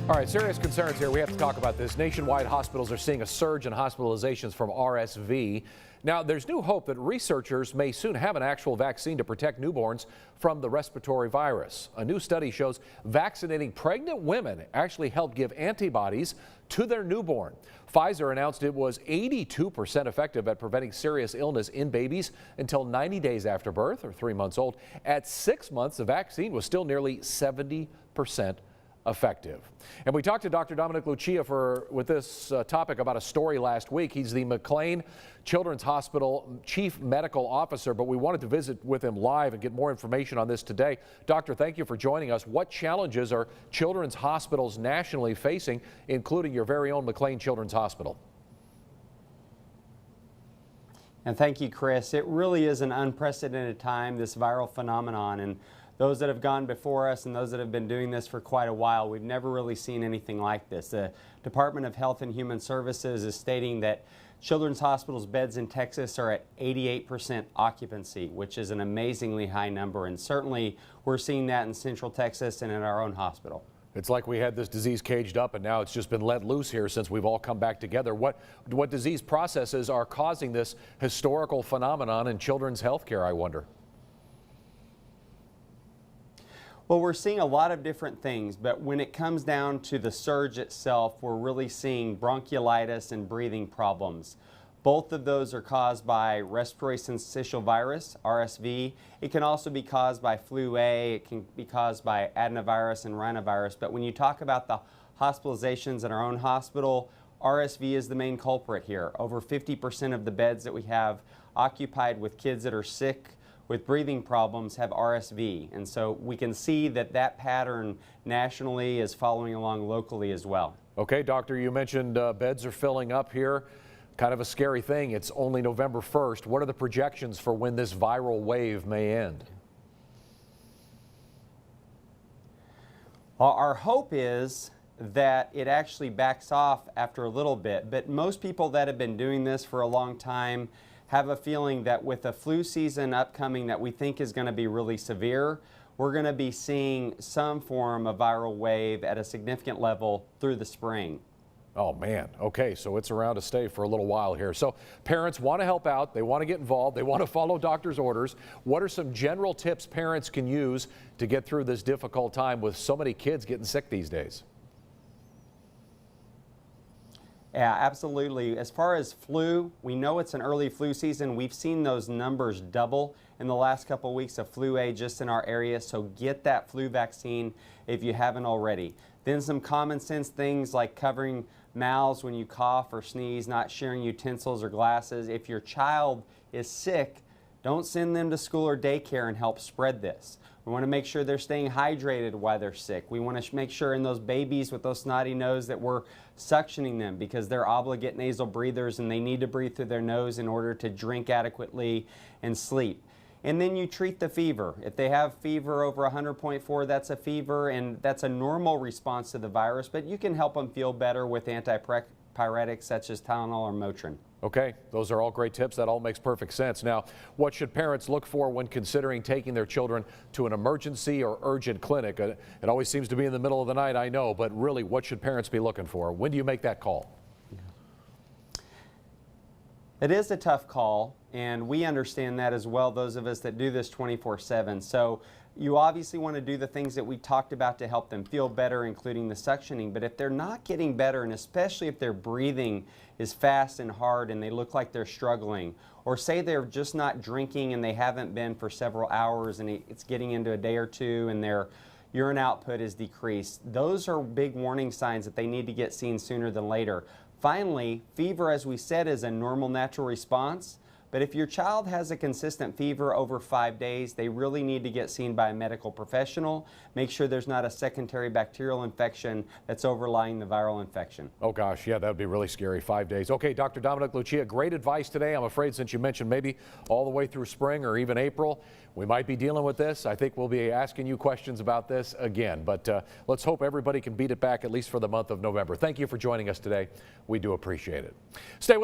All right, serious concerns here. We have to talk about this. Nationwide hospitals are seeing a surge in hospitalizations from RSV. Now, there's new hope that researchers may soon have an actual vaccine to protect newborns from the respiratory virus. A new study shows vaccinating pregnant women actually helped give antibodies to their newborn. Pfizer announced it was 82% effective at preventing serious illness in babies until 90 days after birth, or 3 months old. At 6 months, the vaccine was still nearly 70% effective. And we talked to Dr. Dominic Lucia with this topic about a story last week. He's the McLane Children's Hospital Chief Medical Officer, but we wanted to visit with him live and get more information on this today. Doctor, thank you for joining us. What challenges are children's hospitals nationally facing, including your very own McLane Children's Hospital? And thank you, Chris. It really is an unprecedented time, this viral phenomenon. And those that have gone before us and those that have been doing this for quite a while, we've never really seen anything like this. The Department of Health and Human Services is stating that children's hospitals beds in Texas are at 88% occupancy, which is an amazingly high number. And certainly we're seeing that in Central Texas and in our own hospital. It's like we had this disease caged up and now it's just been let loose here since we've all come back together. What disease processes are causing this historical phenomenon in children's health care, I wonder? Well, we're seeing a lot of different things, but when it comes down to the surge itself, we're really seeing bronchiolitis and breathing problems. Both of those are caused by respiratory syncytial virus, RSV. It can also be caused by flu A. It can be caused by adenovirus and rhinovirus. But when you talk about the hospitalizations in our own hospital, RSV is the main culprit here. Over 50% of the beds that we have occupied with kids that are sick with breathing problems have RSV. And so we can see that that pattern nationally is following along locally as well. Okay, doctor, you mentioned beds are filling up here. Kind of a scary thing. It's only November 1st. What are the projections for when this viral wave may end? Well, our hope is that it actually backs off after a little bit, but most people that have been doing this for a long time have a feeling that with the flu season upcoming that we think is going to be really severe, we're going to be seeing some form of viral wave at a significant level through the spring. Oh man, okay, so it's around to stay for a little while here. So parents want to help out, they want to get involved, they want to follow doctor's orders. What are some general tips parents can use to get through this difficult time with so many kids getting sick these days? Yeah, absolutely. As far as flu, we know it's an early flu season. We've seen those numbers double in the last couple of weeks of flu A just in our area, so get that flu vaccine if you haven't already. Then some common sense things like covering mouths when you cough or sneeze, not sharing utensils or glasses. If your child is sick, don't send them to school or daycare and help spread this. We want to make sure they're staying hydrated while they're sick. We want to make sure in those babies with those snotty nose that we're suctioning them because they're obligate nasal breathers and they need to breathe through their nose in order to drink adequately and sleep. And then you treat the fever. If they have fever over 100.4, that's a fever and that's a normal response to the virus, but you can help them feel better with antipyretics such as Tylenol or Motrin. Okay, those are all great tips. That all makes perfect sense. Now, what should parents look for when considering taking their children to an emergency or urgent clinic? It always seems to be in the middle of the night, I know, but really, what should parents be looking for? When do you make that call? It is a tough call, and we understand that as well, those of us that do this 24/7. So you obviously want to do the things that we talked about to help them feel better, including the suctioning. But if they're not getting better, and especially if their breathing is fast and hard and they look like they're struggling, or say they're just not drinking and they haven't been for several hours and it's getting into a day or two and their urine output is decreased, those are big warning signs that they need to get seen sooner than later. Finally, fever, as we said, is a normal natural response. But if your child has a consistent fever over 5 days, they really need to get seen by a medical professional. Make sure there's not a secondary bacterial infection that's overlying the viral infection. Oh gosh, yeah, that would be really scary, 5 days. Okay, Dr. Dominic Lucia, great advice today. I'm afraid since you mentioned maybe all the way through spring or even April, we might be dealing with this. I think we'll be asking you questions about this again, but let's hope everybody can beat it back at least for the month of November. Thank you for joining us today. We do appreciate it. Stay with